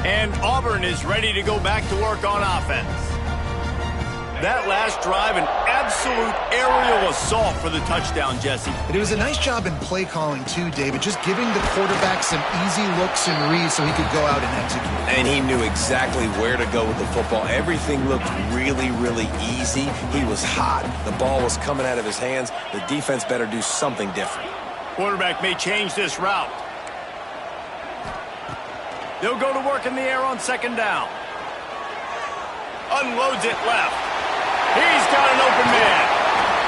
And Auburn is ready to go back to work on offense. That last drive, an absolute aerial assault for the touchdown, Jesse. It was a nice job in play calling, too, David, just giving the quarterback some easy looks and reads so he could go out and execute. And he knew exactly where to go with the football. Everything looked really, really easy. He was hot. The ball was coming out of his hands. The defense better do something different. Quarterback may change this route. They'll go to work in the air on second down. Unloads it left. He's got an open man.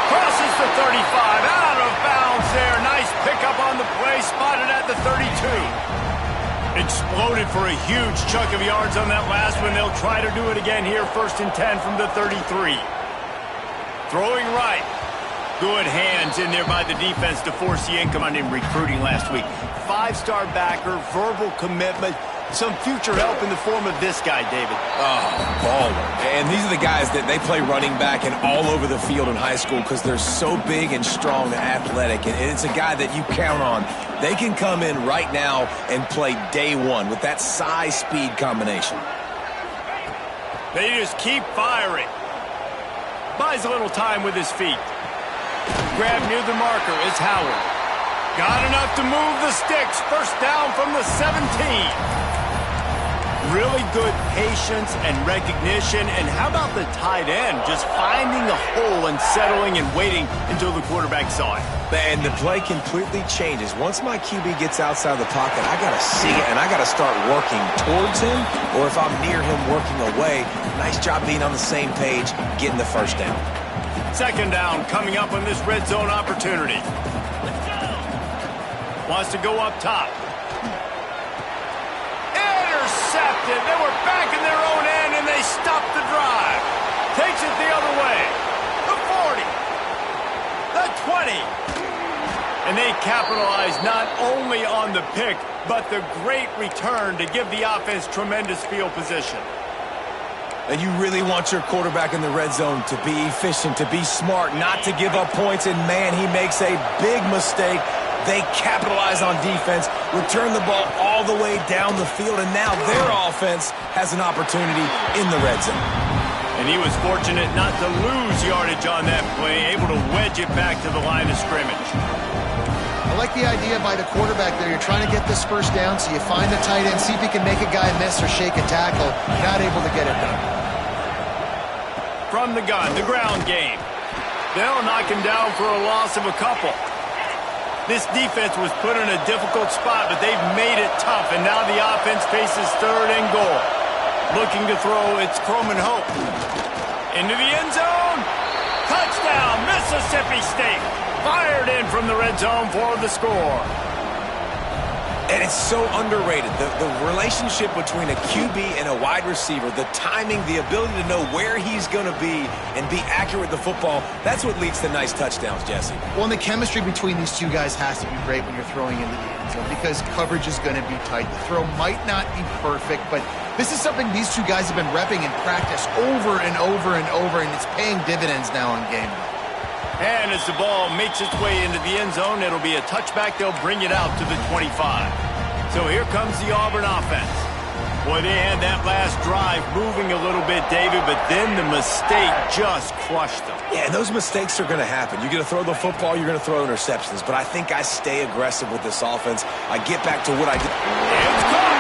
Crosses the 35. Out of bounds there. Nice pickup on the play. Spotted at the 32. Exploded for a huge chunk of yards on that last one. They'll try to do it again here. 1st and 10 from the 33. Throwing right. Good hands in there by the defense to force the income in recruiting last week. 5-star backer, verbal commitment. Some future help in the form of this guy, David. Oh, baller. And these are the guys that they play running back and all over the field in high school because they're so big and strong and athletic. And it's a guy that you count on. They can come in right now and play day one with that size-speed combination. They just keep firing. Buys a little time with his feet. Grab near the marker is Howard. Got enough to move the sticks. 1st down from the 17. Really good patience and recognition. And how about the tight end? Just finding the hole and settling and waiting until the quarterback saw it. And the play completely changes. Once my QB gets outside the pocket, I got to see it, and I got to start working towards him, or if I'm near him working away, nice job being on the same page, getting the 1st down. 2nd down coming up on this red zone opportunity. Wants to go up top. Intercepted. They were back in their own end, and they stopped the drive. Takes it the other way. The 40. The 20. And they capitalized not only on the pick, but the great return to give the offense tremendous field position. And you really want your quarterback in the red zone to be efficient, to be smart, not to give up points. And, man, he makes a big mistake. They capitalize on defense, return the ball all the way down the field, and now their offense has an opportunity in the red zone. And he was fortunate not to lose yardage on that play, able to wedge it back to the line of scrimmage. I like the idea by the quarterback there. You're trying to get this 1st down, so you find the tight end, see if he can make a guy miss or shake a tackle. Not able to get it done. From the gun, the ground game. They'll knock him down for a loss of a couple. This defense was put in a difficult spot, but they've made it tough, and now the offense faces 3rd and goal. Looking to throw, it's Croman Hope. Into the end zone. Touchdown, Mississippi State. Fired in from the red zone for the score. And it's so underrated. The relationship between a QB and a wide receiver, the timing, the ability to know where he's going to be and be accurate with the football, that's what leads to nice touchdowns, Jesse. Well, and the chemistry between these two guys has to be great when you're throwing into the end zone because coverage is going to be tight. The throw might not be perfect, but this is something these two guys have been repping in practice over and over and over, and it's paying dividends now in game day. And as the ball makes its way into the end zone, it'll be a touchback. They'll bring it out to the 25. So here comes the Auburn offense. Boy, they had that last drive moving a little bit, David, but then the mistake just crushed them. Yeah, and those mistakes are going to happen. You're going to throw the football, you're going to throw interceptions. But I think I stay aggressive with this offense. I get back to what I did. It's caught.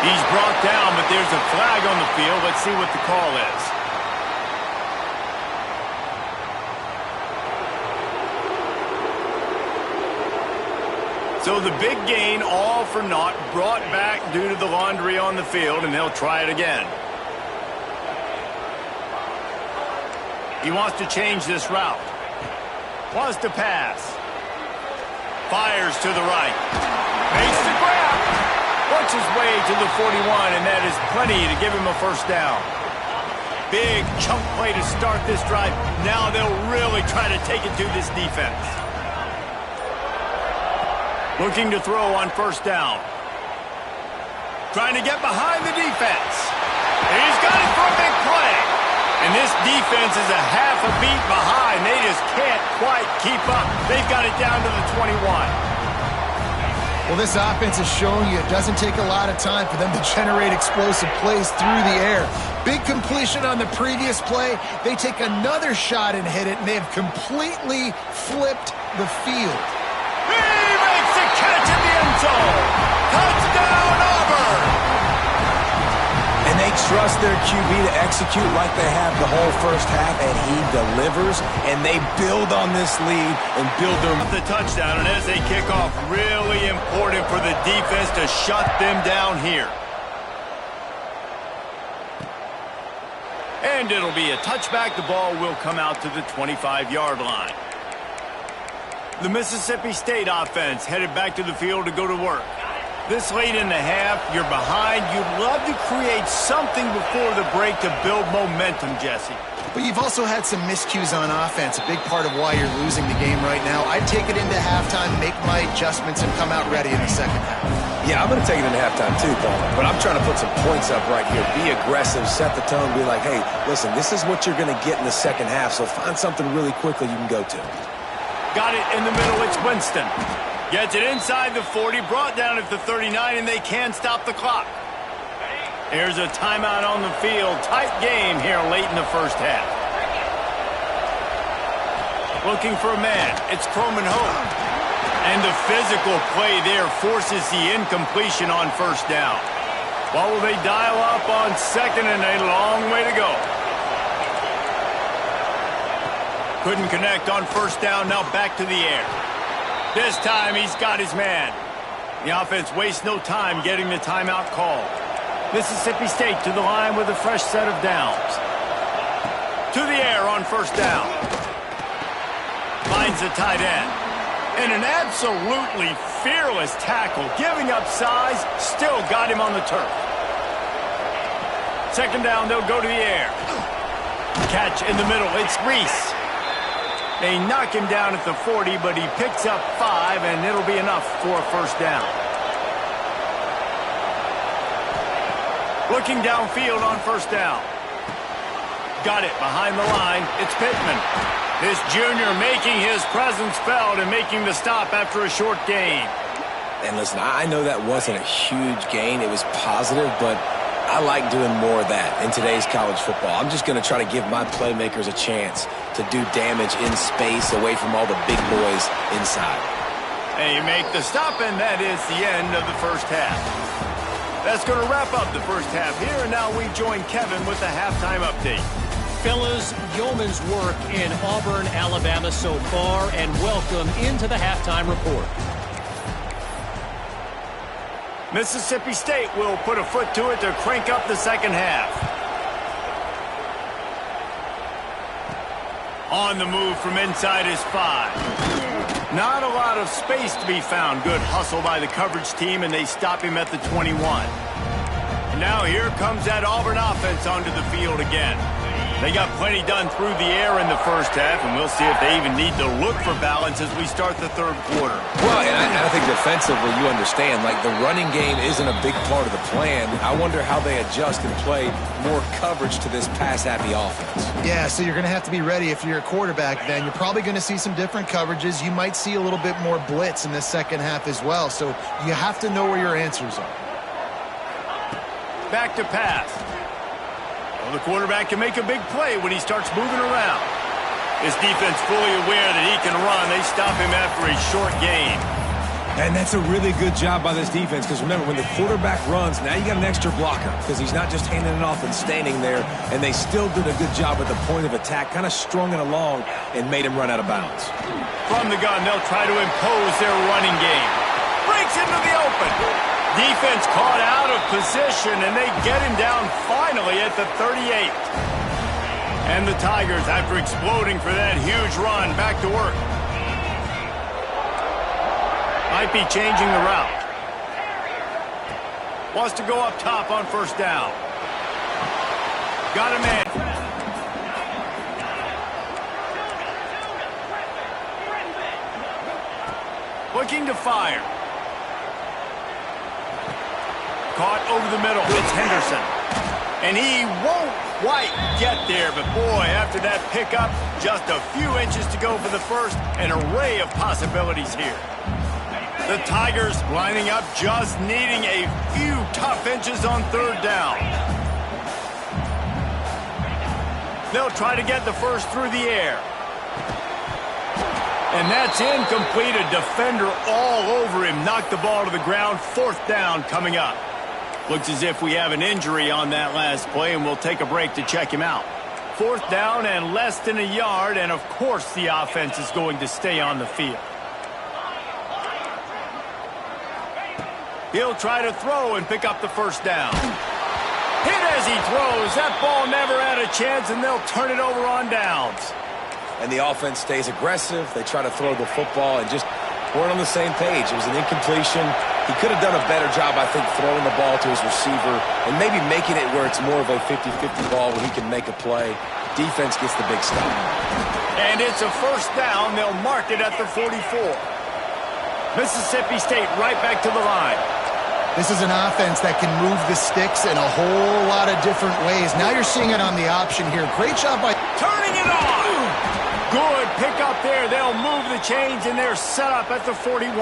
He's brought down, but there's a flag on the field. Let's see what the call is. So the big gain, all for naught, brought back due to the laundry on the field, and they'll try it again. He wants to change this route. Wants to pass. Fires to the right. Makes the grab. Works his way to the 41, and that is plenty to give him a 1st down. Big chunk play to start this drive. Now they'll really try to take it to this defense. Looking to throw on 1st down. Trying to get behind the defense. He's got it for a big play. And this defense is a half a beat behind. They just can't quite keep up. They've got it down to the 21. Well, this offense is showing you it doesn't take a lot of time for them to generate explosive plays through the air. Big completion on the previous play. They take another shot and hit it, and they have completely flipped the field. He makes the catch in the end zone. Touchdown, Auburn! And they trust their QB to execute like they have the whole first half, and he delivers, and they build on this lead and build their... The touchdown, and as they kick off, really important for the defense to shut them down here. And it'll be a touchback. The ball will come out to the 25-yard line. The Mississippi State offense headed back to the field to go to work. This late in the half, you're behind. You'd love to create something before the break to build momentum, Jesse. But you've also had some miscues on offense, a big part of why you're losing the game right now. I'd take it into halftime, make my adjustments, and come out ready in the second half. Yeah, I'm going to take it into halftime too, Paul. But I'm trying to put some points up right here. Be aggressive, set the tone, be like, hey, listen, this is what you're going to get in the second half, so find something really quickly you can go to. Got it in the middle. It's Winston. Gets it inside the 40, brought down at the 39, and they can't stop the clock. Here's a timeout on the field. Tight game here late in the first half. Looking for a man. It's Croman Hope. And the physical play there forces the incompletion on first down. What will they dial up on second, and a long way to go. Couldn't connect on first down. Now back to the air. This time he's got his man. The offense wastes no time getting the timeout called. Mississippi State to the line with a fresh set of downs. To the air on first down. Finds the tight end. And an absolutely fearless tackle. Giving up size, still got him on the turf. Second down, they'll go to the air. Catch in the middle, it's Reese. They knock him down at the 40, but he picks up 5, and it'll be enough for a first down. Looking downfield on first down. Got it behind the line. It's Pittman. This junior making his presence felt and making the stop after a short gain. And listen, I know that wasn't a huge gain. It was positive, but I like doing more of that in today's college football. I'm just going to try to give my playmakers a chance to do damage in space away from all the big boys inside. And you make the stop, and that is the end of the first half. That's going to wrap up the first half here, and now we join Kevin with the halftime update. Fellas, yeoman's work in Auburn, Alabama so far, and welcome into the halftime report. Mississippi State will put a foot to it to crank up the second half. On the move from inside is 5. Not a lot of space to be found. Good hustle by the coverage team, and they stop him at the 21. And now here comes that Auburn offense onto the field again. They got plenty done through the air in the first half, and we'll see if they even need to look for balance as we start the third quarter. Well, and I think defensively, you understand, like the running game isn't a big part of the plan. I wonder how they adjust and play more coverage to this pass-happy offense. Yeah, so you're going to have to be ready if you're a quarterback then. You're probably going to see some different coverages. You might see a little bit more blitz in the second half as well, so you have to know where your answers are. Back to pass. Well, the quarterback can make a big play when he starts moving around. This defense fully aware that he can run. They stop him after a short gain. And that's a really good job by this defense, because remember, when the quarterback runs, now you got an extra blocker, because he's not just handing it off and standing there, and they still did a good job at the point of attack, kind of strung it along and made him run out of bounds. From the gun, they'll try to impose their running game. Breaks into the open. Defense caught out of position, and they get him down finally at the 38. And the Tigers, after exploding for that huge run, back to work. Might be changing the route. Wants to go up top on first down. Got a man. Looking to fire. Caught over the middle. It's Henderson. And he won't quite get there, but boy, after that pickup, just a few inches to go for the first, an array of possibilities here. The Tigers lining up, just needing a few tough inches on third down. They'll try to get the first through the air. And that's incomplete. A defender all over him. Knocked the ball to the ground. Fourth down coming up. Looks as if we have an injury on that last play, and we'll take a break to check him out. Fourth down and less than a yard, and of course the offense is going to stay on the field. He'll try to throw and pick up the first down. Hit as he throws. That ball never had a chance, and they'll turn it over on downs. And the offense stays aggressive. They try to throw the football and just weren't on the same page. It was an incompletion. He could have done a better job, I think, throwing the ball to his receiver and maybe making it where it's more of a 50-50 ball where he can make a play. Defense gets the big stop. And it's a first down. They'll mark it at the 44. Mississippi State right back to the line. This is an offense that can move the sticks in a whole lot of different ways. Now you're seeing it on the option here. Great job by turning it on. Good pick up there. They'll move the chains, and they're set up at the 41.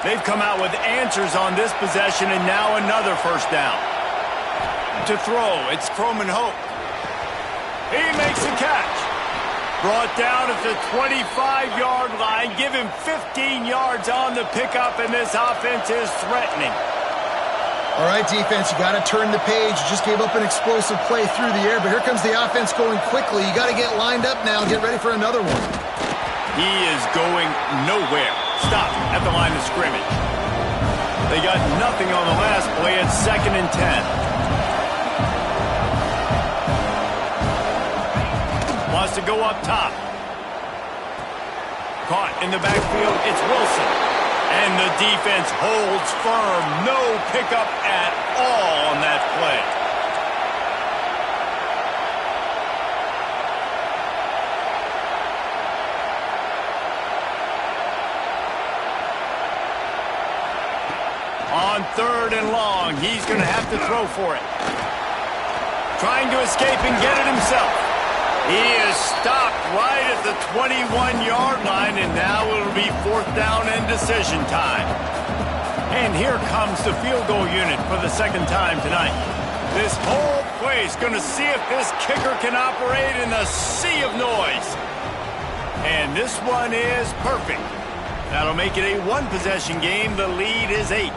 They've come out with answers on this possession, and now another first down. To throw, it's Croman Hope. He makes the catch. Brought down at the 25-yard line. Give him 15 yards on the pickup, and this offense is threatening. All right, defense, you got to turn the page. You just gave up an explosive play through the air, but here comes the offense going quickly. You got to get lined up now and get ready for another one. He is going nowhere. Stop at the line of scrimmage. They got nothing on the last play. It's 2nd and 10. Wants to go up top. Caught in the backfield, it's Wilson. And the defense holds firm. No pickup at all on that play. On 3rd and long, he's going to have to throw for it. Trying to escape and get it himself. He is stopped right at the 21-yard line, and now it'll be 4th down and decision time. And here comes the field goal unit for the 2nd time tonight. This whole place going to see if this kicker can operate in the sea of noise. And this one is perfect. That'll make it a one-possession game. The lead is 8.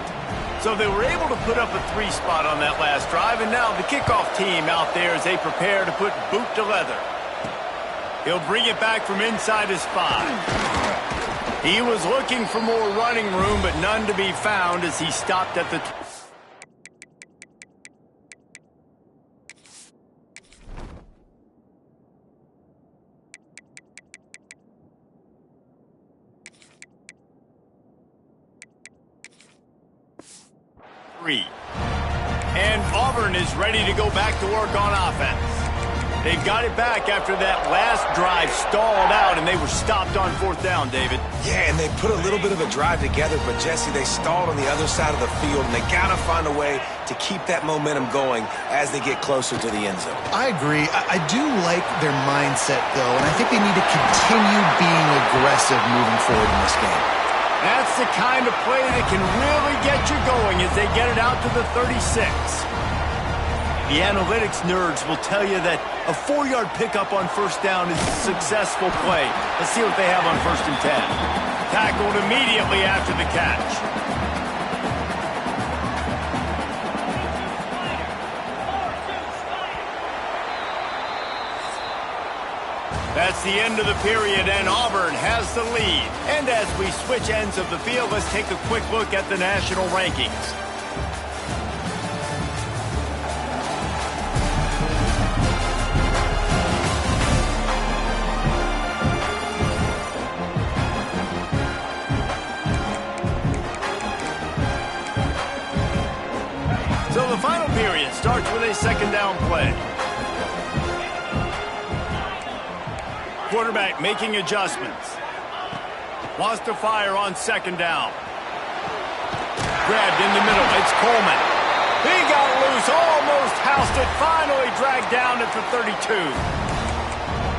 So they were able to put up a 3 spot on that last drive, and now the kickoff team out there as they prepare to put boot to leather. He'll bring it back from inside his 5. He was looking for more running room, but none to be found as he stopped at the... And Auburn is ready to go back to work on offense. They've got it back after that last drive stalled out, and they were stopped on 4th down, David. Yeah, and they put a little bit of a drive together, but, Jesse, they stalled on the other side of the field, and they got to find a way to keep that momentum going as they get closer to the end zone. I agree. I do like their mindset, though, and I think they need to continue being aggressive moving forward in this game. That's the kind of play that can really get you going as they get it out to the 36. The analytics nerds will tell you that a 4-yard pickup on 1st down is a successful play. Let's see what they have on 1st and 10. Tackled immediately after the catch. That's the end of the period, and Auburn has the lead. And as we switch ends of the field, let's take a quick look at the national rankings. So the final period starts with a 2nd down play. Quarterback making adjustments. Wants to fire on 2nd down. Grabbed in the middle. It's Coleman. He got loose. Almost housed it. Finally dragged down at the 32.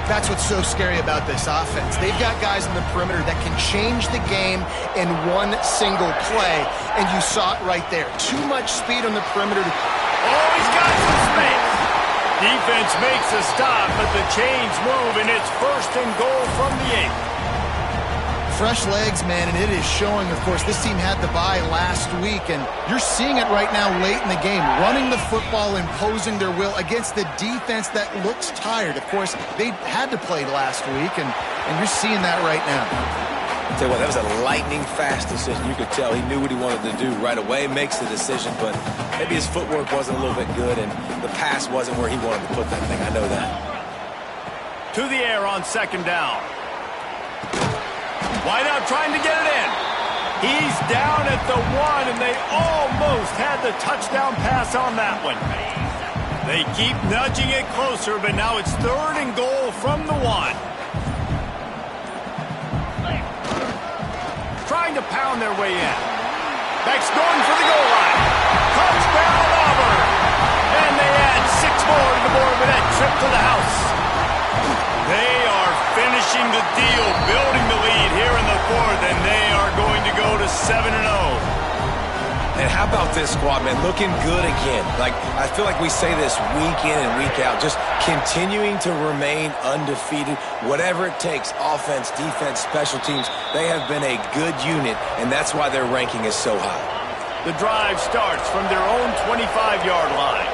That's what's so scary about this offense. They've got guys in the perimeter that can change the game in one single play, and you saw it right there. Too much speed on the perimeter. Oh, he's got some space. Defense makes a stop, but the chains move, and it's 1st and goal from the 8. Fresh legs, man, and it is showing. Of course, this team had the bye last week, and you're seeing it right now late in the game. Running the football, imposing their will against the defense that looks tired. Of course, they had to play last week, and you're seeing that right now. I'll tell you what, that was a lightning-fast decision. You could tell he knew what he wanted to do right away, makes the decision, but maybe his footwork wasn't a little bit good, and the pass wasn't where he wanted to put that thing. I know that. To the air on 2nd down. Wideout trying to get it in. He's down at the 1, and they almost had the touchdown pass on that one. They keep nudging it closer, but now it's 3rd and goal from the 1. Trying to pound their way in. Beck's going for the goal line. Touchdown, Auburn. And they add 6 more to the board with that trip to the house. They are finishing the deal, building the lead here in the 4th, and they are going to go to 7-0. And how about this squad, man? Looking good again. Like, I feel like we say this week in and week out, just continuing to remain undefeated. Whatever it takes, offense, defense, special teams, they have been a good unit, and that's why their ranking is so high. The drive starts from their own 25-yard line.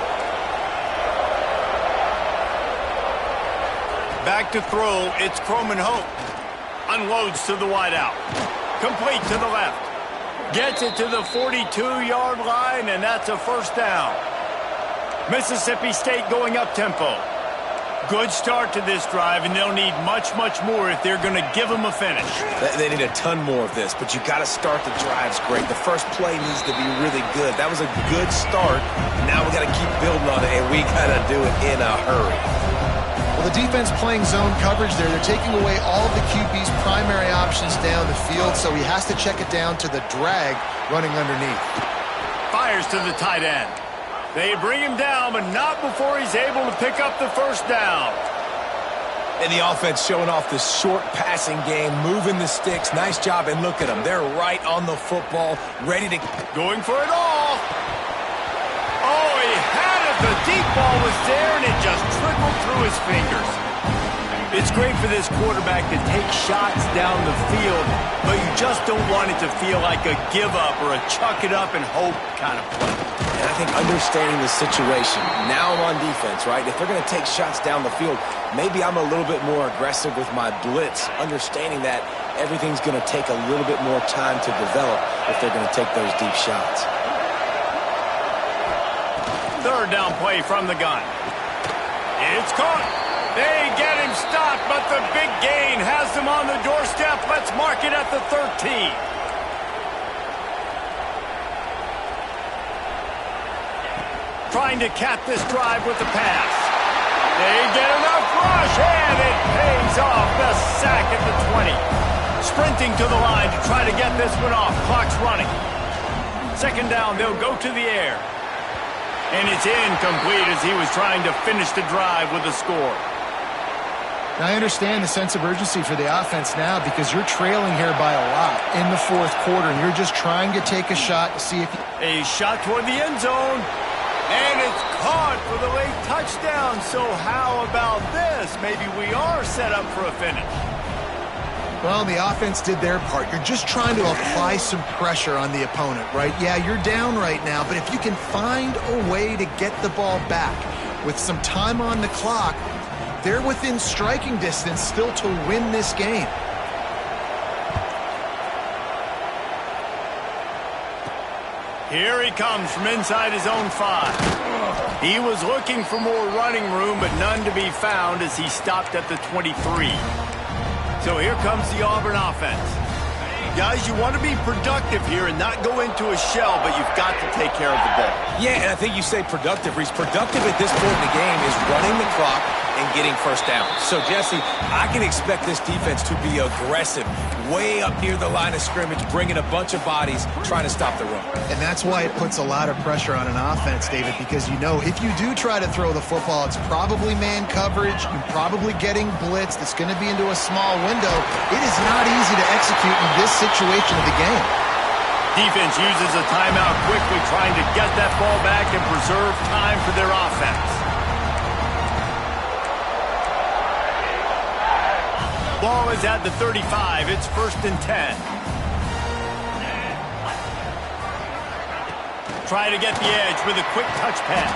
Back to throw, it's Croman Hope. Unloads to the wideout. Complete to the left. Gets it to the 42-yard line, and that's a 1st down. Mississippi State going up-tempo. Good start to this drive, and they'll need much, much more if they're going to give them a finish. They need a ton more of this, but you got to start the drives great. The first play needs to be really good. That was a good start. Now we got to keep building on it, and we got to do it in a hurry. Well, the defense playing zone coverage there. They're taking away all of the QB's primary options down the field, so he has to check it down to the drag running underneath. Fires to the tight end. They bring him down, but not before he's able to pick up the 1st down. And the offense showing off the short passing game, moving the sticks. Nice job, and look at them. They're right on the football, ready to... Going for it all. Oh, he had it. The deep ball was there, and it just trickled through his fingers. It's great for this quarterback to take shots down the field, but you just don't want it to feel like a give-up or a chuck-it-up-and-hope kind of play. And I think understanding the situation, now I'm on defense, right? If they're going to take shots down the field, maybe I'm a little bit more aggressive with my blitz, understanding that everything's going to take a little bit more time to develop if they're going to take those deep shots. 3rd down play from the gun. It's caught. They get him stopped, but the big gain has them on the doorstep. Let's mark it at the 13. Trying to cap this drive with the pass. They get enough rush, and it pays off. The sack at the 20. Sprinting to the line to try to get this one off. Clock's running. 2nd down, they'll go to the air. And it's incomplete as he was trying to finish the drive with a score. Now, I understand the sense of urgency for the offense now because you're trailing here by a lot in the 4th quarter, and you're just trying to take a shot to see if you... A shot toward the end zone, and it's caught for the late touchdown. So how about this? Maybe we are set up for a finish. Well, the offense did their part. You're just trying to apply some pressure on the opponent, right? Yeah, you're down right now, but if you can find a way to get the ball back with some time on the clock, they're within striking distance still to win this game. Here he comes from inside his own 5. He was looking for more running room, but none to be found as he stopped at the 23. So here comes the Auburn offense. Guys, you want to be productive here and not go into a shell, but you've got to take care of the ball. Yeah, and I think you say productive, Reese. Productive at this point in the game is running the clock, and getting first down. So, Jesse, I can expect this defense to be aggressive, way up near the line of scrimmage, bringing a bunch of bodies, trying to stop the run. And that's why it puts a lot of pressure on an offense, David, because you know if you do try to throw the football, it's probably man coverage. You're probably getting blitzed. It's going to be into a small window. It is not easy to execute in this situation of the game. Defense uses a timeout quickly, trying to get that ball back and preserve time for their offense. Ball is at the 35. It's 1st and 10. Try to get the edge with a quick touch pass.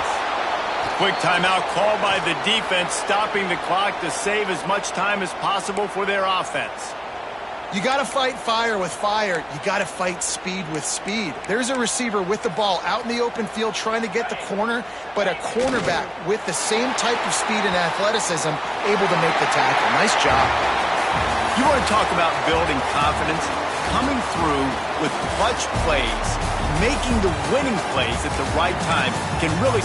Quick timeout called by the defense, stopping the clock to save as much time as possible for their offense. You got to fight fire with fire. You got to fight speed with speed. There's a receiver with the ball out in the open field trying to get the corner, but a cornerback with the same type of speed and athleticism able to make the tackle. Nice job. You want to talk about building confidence? Coming through with clutch plays, making the winning plays at the right time can really